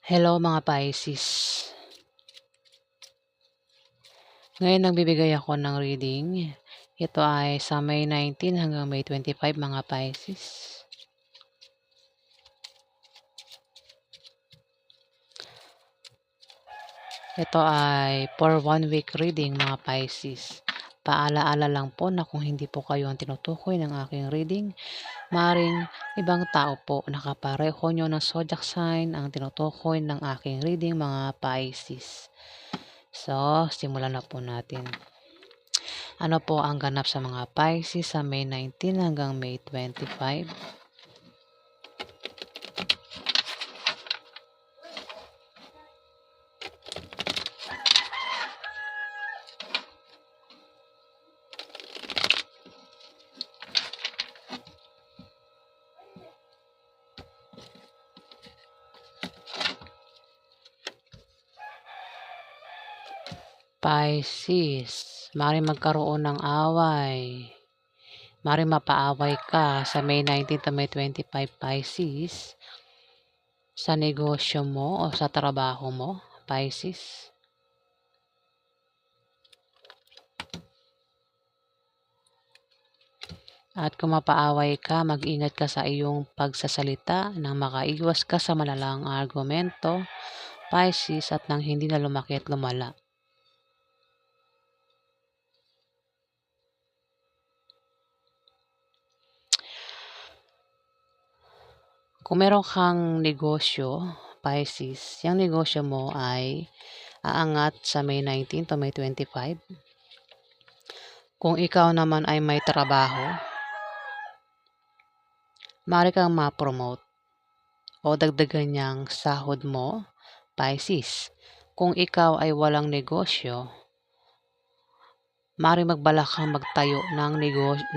Hello mga Pisces. Ngayon nagbibigay ako ng reading. Ito ay sa May 19 hanggang May 25 mga Pisces. Ito ay for 1 week reading mga Pisces. Paalaala lang po na kung hindi po kayo ang tinutukoy ng aking reading, maaaring ibang tao po nakapareho nyo ng zodiac sign ang tinutukoy ng aking reading mga Pisces. So, simulan na po natin. Ano po ang ganap sa mga Pisces sa May 19 hanggang May 25? Pisces, maaaring magkaroon ng away. Maaaring mapaaway ka sa May 19 to May 25 Pisces. Sa negosyo mo o sa trabaho mo, Pisces. At kung mapaaway ka, mag-ingat ka sa iyong pagsasalita nang makaiwas ka sa malalang argumento, Pisces, at nang hindi na lumaki at lumala. Kung meron kang negosyo, Pisces, yung negosyo mo ay aangat sa May 19 to May 25. Kung ikaw naman ay may trabaho, maaari kang ma-promote o dagdagan niyang sahod mo, Pisces. Kung ikaw ay walang negosyo, maaari magbalak kang magtayo ng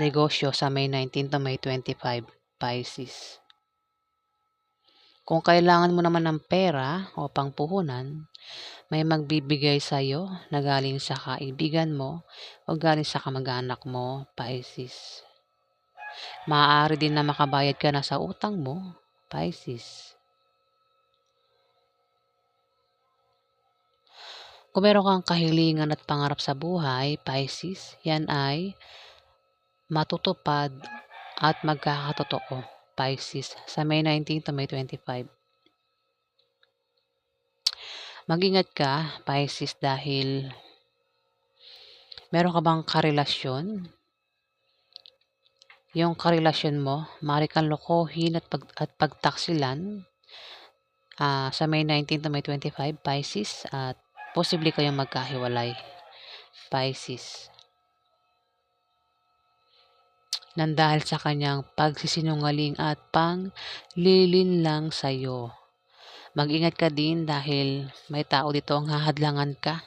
negosyo sa May 19 to May 25, Pisces. Kung kailangan mo naman ng pera o pangpuhunan, may magbibigay sa iyo na galing sa kaibigan mo o galing sa kamag-anak mo, Pisces. Maaari din na makabayad ka na sa utang mo, Pisces. Kung meron kang kahilingan at pangarap sa buhay, Pisces, yan ay matutupad at magkakatotoo, Pisces, sa May 19 to May 25. Mag-ingat ka, Pisces, dahil meron ka bang karelasyon? Yung karelasyon mo, maaari kang lokohin at pagtaksilan sa May 19 to May 25, Pisces, at posible kayong magkahiwalay, Pisces. Nang dahil sa kanyang pagsisinungaling at panglilinlang sa iyo. Mag-ingat ka din dahil may tao dito ang hahadlangan ka.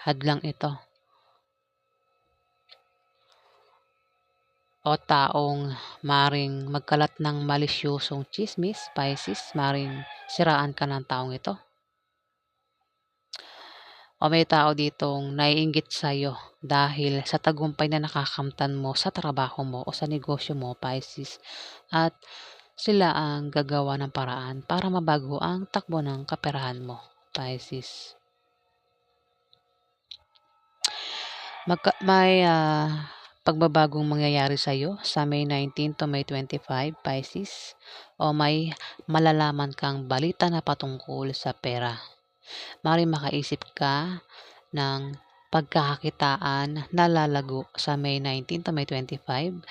Hadlang ito. O taong maring magkalat ng malisyosong chismis, Pisces, maring siraan ka ng taong ito. O may tao ditong naiinggit sa iyo dahil sa tagumpay na nakakamtan mo sa trabaho mo o sa negosyo mo, Pisces, at sila ang gagawa ng paraan para mabago ang takbo ng kaperahan mo, Pisces. May pagbabagong mangyayari sa iyo sa May 19 to May 25, Pisces, o may malalaman kang balita na patungkol sa pera. Maaaring makaisip ka ng pagkakakitaan na lalago sa May 19 to May 25.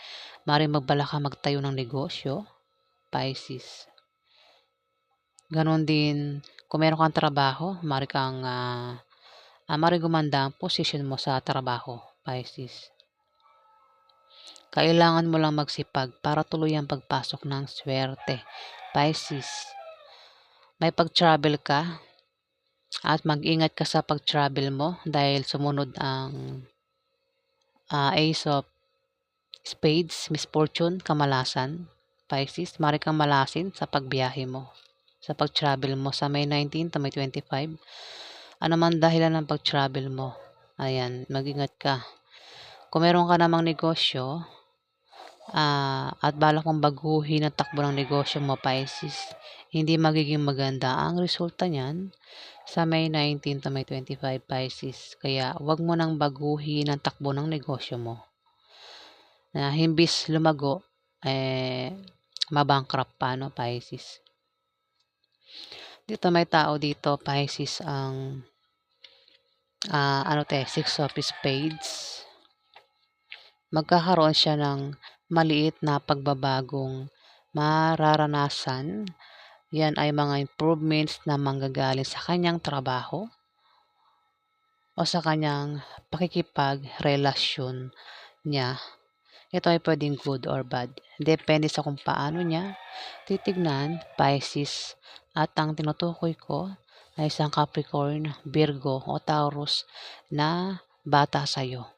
Maaaring magbalak ka magtayo ng negosyo, Pisces. Ganon din, kung meron kang trabaho, maaaring gumanda ang posisyon mo sa trabaho, Pisces. Kailangan mo lang magsipag para tuloy ang pagpasok ng swerte, Pisces. May pag-travel ka at mag-ingat ka sa pag-travel mo dahil sumunod ang Ace of Spades, misfortune, kamalasan, Pisces. Mari kang malasin sa pagbiyahe mo, sa pag-travel mo sa May 19 to May 25. Ano man dahilan ng pag-travel mo, ayan, mag-ingat ka. Kung meron ka namang negosyo, at balak mong baguhin ang takbo ng negosyo mo, Pisces, hindi magiging maganda ang resulta niyan sa May 19 to May 25, Pisces. Kaya wag mo nang baguhin ang takbo ng negosyo mo. Na himbis lumago, mabankrupt pa, no, Pisces. Dito may tao dito, Pisces, ang Six of Spades. Magkakaroon siya ng maliit na pagbabagong mararanasan. Yan ay mga improvements na manggagaling sa kanyang trabaho o sa kanyang pakikipagrelasyon niya. Ito ay pwedeng good or bad. Depende sa kung paano niya titignan, Pisces. At ang tinutukoy ko ay isang Capricorn, Virgo o Taurus na bata sa'yo.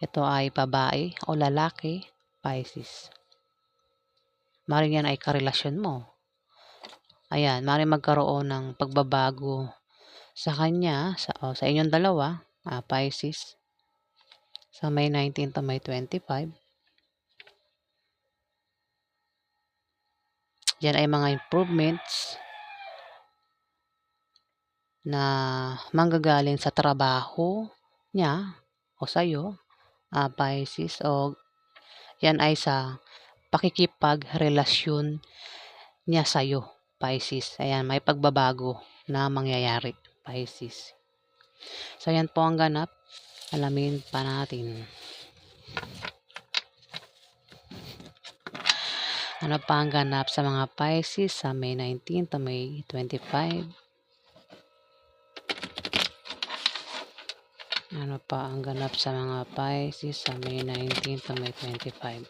Ito ay babae o lalaki, Pisces. Maring yan ay karelasyon mo. Ayan, maring magkaroon ng pagbabago sa kanya, sa inyong dalawa, Pisces, sa May 19 to May 25. Yan ay mga improvements na manggagaling sa trabaho niya o sa'yo, Pisces, o yan ay sa pakikipagrelasyon niya sa'yo, Pisces. Ayan, may pagbabago na mangyayari, Pisces. So, yan po ang ganap. Alamin pa natin. Ano pa ang ganap sa mga Pisces sa May 19 to May 25? Ano pa ang ganap sa mga Pisces sa May 19 to May 25?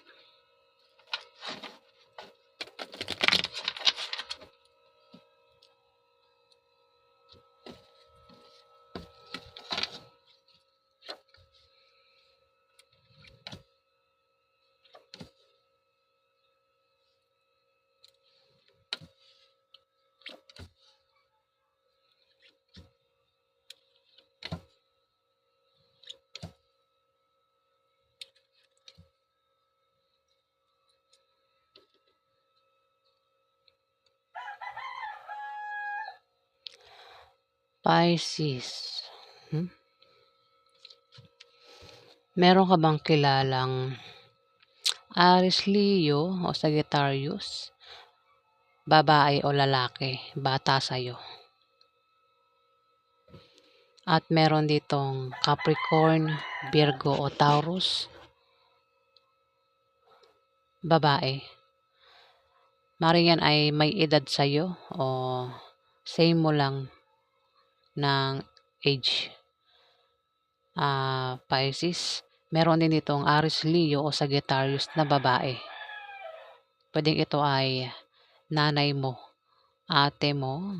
Pisces. Meron ka bang kilalang Aries, Leo o Sagittarius? Babae o lalaki, bata sa'yo. At meron ditong Capricorn, Virgo o Taurus, babae. Maring yan ay may edad sa'yo o same mo lang ng age. Pisces, meron din itong Aries, Leo o Sagittarius na babae. Pwedeng ito ay nanay mo, ate mo,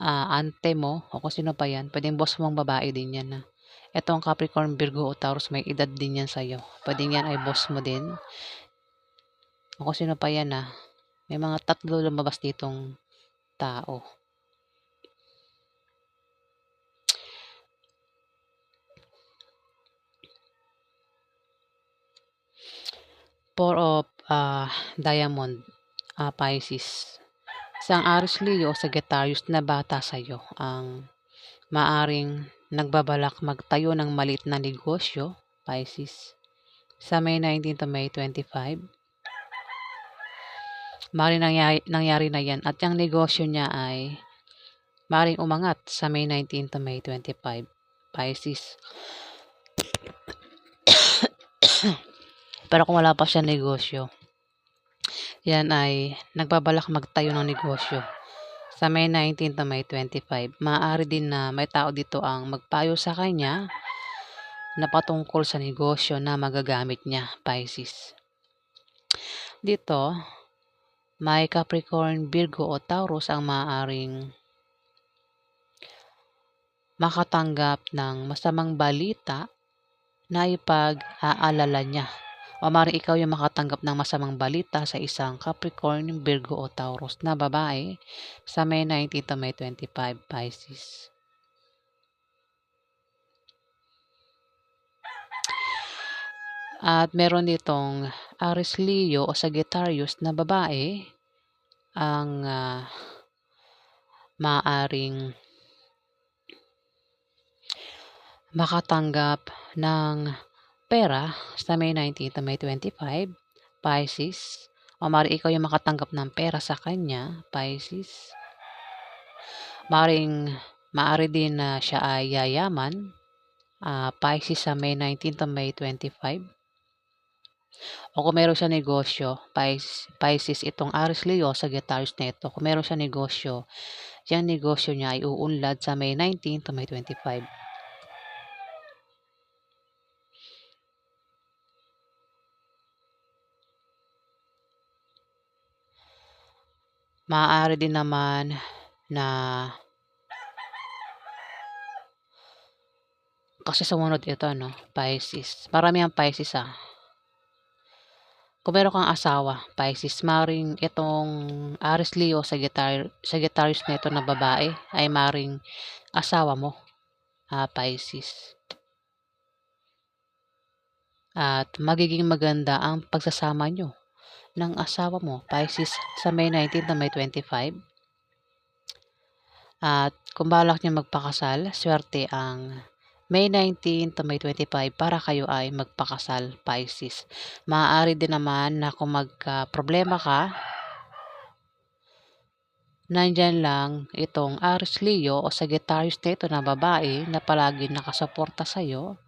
ante mo, o kung sino pa yan. Pwedeng boss mong babae din yan. Itong Capricorn, Virgo o Taurus, may edad din yan sa'yo. Pwedeng yan ay boss mo din. O kung sino pa yan. May mga 3 lumabas ditong tao. Four of Diamond, Pisces. Isang Aries, Leo o Sagittarius na bata sa'yo ang maaring nagbabalak magtayo ng maliit na negosyo, Pisces, sa May 19 to May 25. Maring nangyari na yan at yung negosyo niya ay maring umangat sa May 19 to May 25, Pisces. Pero kung wala pa siya negosyo, yan ay nagbabalak magtayo ng negosyo sa May 19 to May 25. Maaari din na may tao dito ang magpayo sa kanya na patungkol sa negosyo na magagamit niya, Pisces. Dito, may Capricorn, Virgo o Taurus ang maaaring makatanggap ng masamang balita na ipag-aalala niya. O maaaring ikaw yung makatanggap ng masamang balita sa isang Capricorn, Virgo o Taurus na babae sa May 19 to May 25, Pisces. At meron ditong Aries, Leo o Sagittarius na babae ang maaaring makatanggap ng pera sa May 19 to May 25, Pisces. O maaaring ikaw yung makatanggap ng pera sa kanya, Pisces. Maaari din na siya ay yayaman, Pisces sa May 19 to May 25. O kung meron siya negosyo, Pisces itong Aries Leo, Sagittarius na ito, kung meron siya negosyo, yung negosyo niya ay uunlad sa May 19 to May 25. Maaari din naman na kasi sumunod ito, no? Pisces. Marami ang Pisces, Kung meron kang asawa, Pisces, maring itong Aries Leo, Sagittarius na ito na babae, ay maring asawa mo, Pisces. At magiging maganda ang pagsasama nyo ng asawa mo, Pisces, sa May 19 to May 25. At kung balak nyo magpakasal, swerte ang May 19 to May 25 para kayo ay magpakasal, Pisces. Maaari din naman na kung magka-problema ka, nandyan lang itong Aries Leo o Sagittarius na ito na babae na palagi nakasuporta sa'yo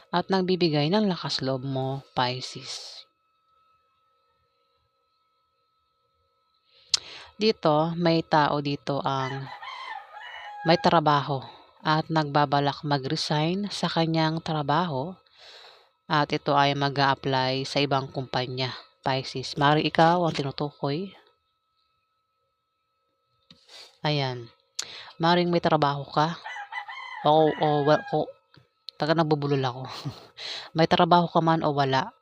at nagbibigay ng lakas loob mo, Pisces. Dito, may tao dito ang may trabaho at nagbabalak mag-resign sa kanyang trabaho at ito ay mag-a-apply sa ibang kumpanya, Pisces. Mari ikaw ang tinutukoy. Ayan. Maring may trabaho ka taga nabubulol ako. May trabaho ka man o wala.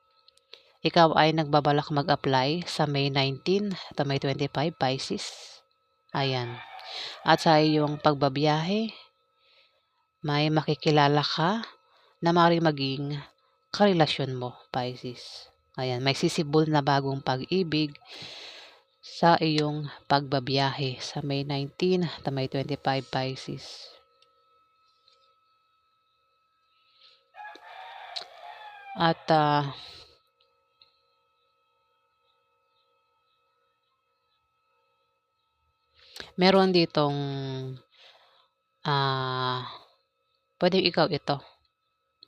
Ikaw ay nagbabalak mag-apply sa May 19 to May 25, Pisces. Ayan. At sa iyong pagbabiyahe, may makikilala ka na maaaring maging karelasyon mo, Pisces. Ayan, may sisibol na bagong pag-ibig sa iyong pagbabiyahe sa May 19 to May 25, Pisces. At meron ditong pwedeng ikaw ito.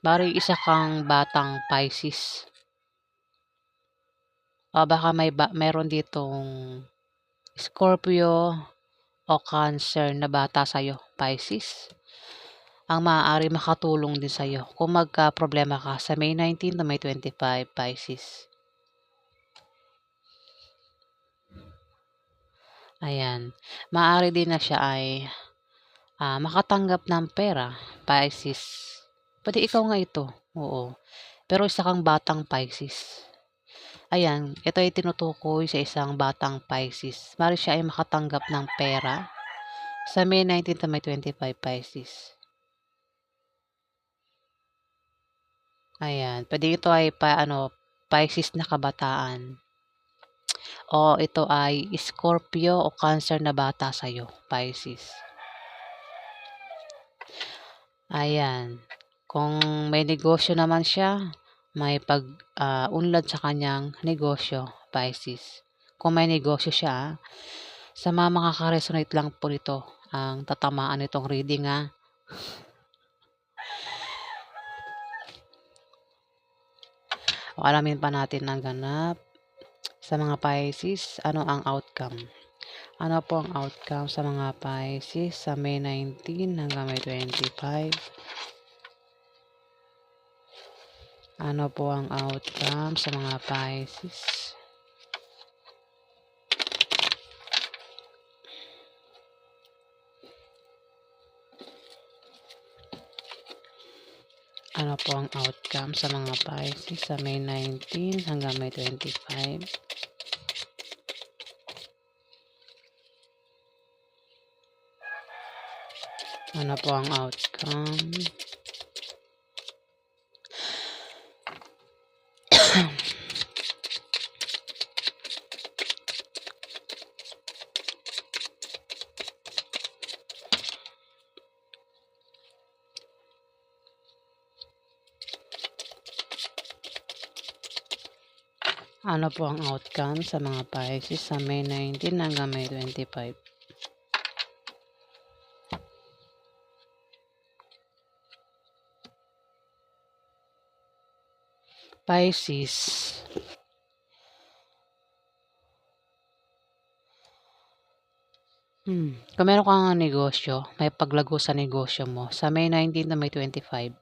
Bari isa kang batang Pisces. O baka meron ditong Scorpio o Cancer na bata sa'yo, Pisces. Ang maaari makatulong din sa'yo kung magka-problema ka sa May 19 to May 25, Pisces. Ayan. Maaari din na siya ay makatanggap ng pera, Pisces. Pwede ikaw nga ito. Oo. Pero isa kang batang Pisces. Ayan, ito ay tinutukoy sa isang batang Pisces. Maaari siya ay makatanggap ng pera sa May 19 to May 25, Pisces. Ayan, pwede ito ay Pisces na kabataan. O ito ay Scorpio o Cancer na bata sa'yo, Pisces. Ayan. Kung may negosyo naman siya, may pag-unlad sa kanyang negosyo, Pisces. Kung may negosyo siya, sa mga makaka-resonate lang po nito ang tatamaan nitong reading, O alamin pa natin ang ganap sa mga Pisces. Ano ang outcome? Ano po ang outcome sa mga Pisces sa May 19 hanggang May 25? Ano po ang outcome sa mga Pisces? Ano po ang outcome sa mga Pisces sa May 19 hanggang May 25? Ano po ang outcome? Ano po ang outcome sa mga Pisces sa May 19 hanggang May 25? Pisces. Kung meron kang negosyo, may paglago sa negosyo mo sa May 19 to May 25.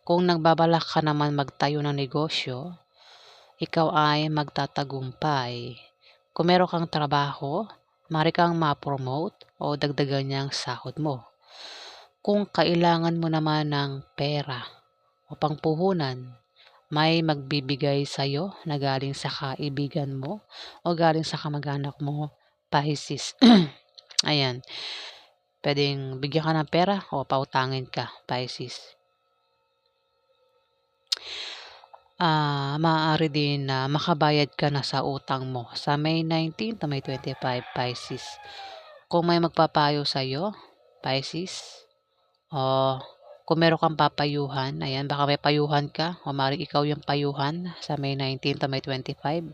Kung nagbabalak ka naman magtayo ng negosyo, ikaw ay magtatagumpay. Kung meron kang trabaho, maaari kang ma-promote o dagdagan niya ang sahod mo. Kung kailangan mo naman ng pera o pangpuhunan, may magbibigay sa'yo na galing sa kaibigan mo o galing sa kamag-anak mo, Pisces. Ayan, pwedeng bigyan ka ng pera o pautangin ka, Pisces. Maaari din na makabayad ka na sa utang mo sa May 19 to May 25, Pisces. Kung may magpapayo sa'yo, Pisces, o kung meron kang papayuhan, ayan, baka may payuhan ka o maaaring ikaw yung payuhan sa May 19 to May 25.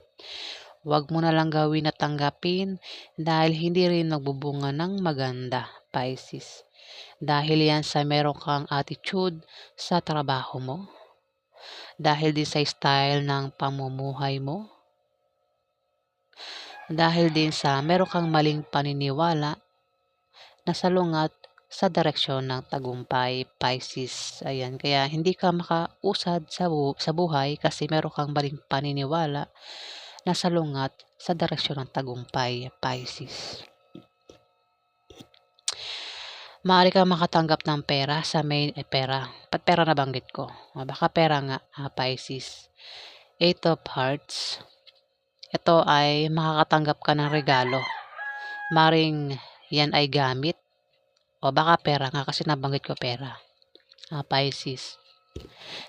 Huwag mo na lang gawin at tanggapin dahil hindi rin magbubunga ng maganda, Pisces. Dahil yan sa meron kang attitude sa trabaho mo, dahil din sa style ng pamumuhay mo, dahil din sa meron kang maling paniniwala na salungat sa direksyon ng tagumpay, Pisces. Ayan, kaya hindi ka makausad sa buhay kasi meron kang maling paniniwala na salungat sa direksyon ng tagumpay, Pisces. Maaari kang makatanggap ng pera sa May, pera. Ba't pera nabanggit ko? Baka pera nga, Pisces. 8 of Hearts. Ito ay makakatanggap ka ng regalo. Maring yan ay gamit o baka pera nga kasi nabanggit ko pera, Pisces.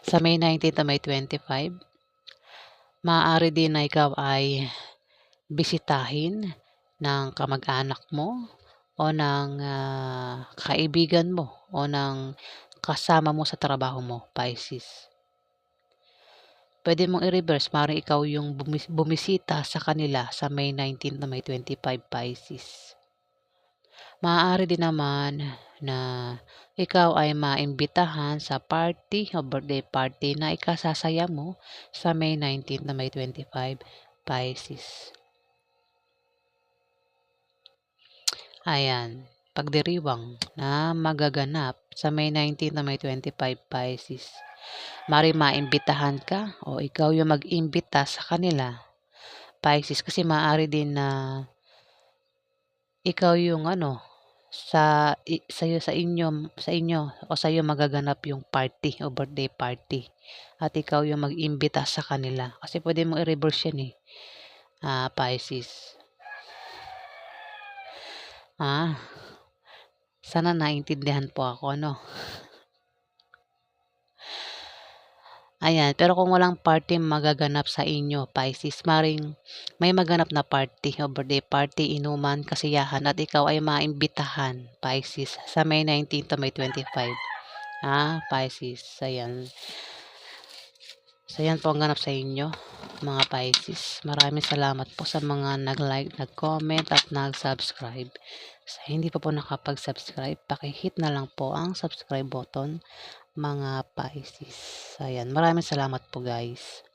Sa May 19 to May 25, maaari din na ikaw ay bisitahin ng kamag-anak mo o ng kaibigan mo o ng kasama mo sa trabaho mo, Pisces. Pwede mong i-reverse, maaaring ikaw yung bumisita sa kanila sa May 19 to May 25, Pisces. Maaari din naman na ikaw ay maimbitahan sa party o birthday party na ikasasaya mo sa May 19 na May 25, Pisces. Ayan, pagdiriwang na magaganap sa May 19 na May 25, Pisces. Maaari maimbitahan ka o ikaw yung mag-imbita sa kanila, Pisces, kasi maaari din na ikaw yung sa inyo o sa'yo magaganap yung party o birthday party at ikaw yung mag-imbita sa kanila kasi pwede mong i-reverse yan Pisces. Sana naintindihan po ako, Ayan, pero kung walang party magaganap sa inyo, Pisces, maring may maganap na party o birthday party, inuman, kasiyahan at ikaw ay maimbitahan, Pisces, sa May 19 to May 25. Pisces, ayan. So, yan po ang ganap sa inyo, mga Pisces. Maraming salamat po sa mga nag-like, nag-comment at nag-subscribe. Sa hindi pa po nakapag-subscribe, paki-hit na lang po ang subscribe button, mga Pisces. Ayan, maraming salamat po, guys.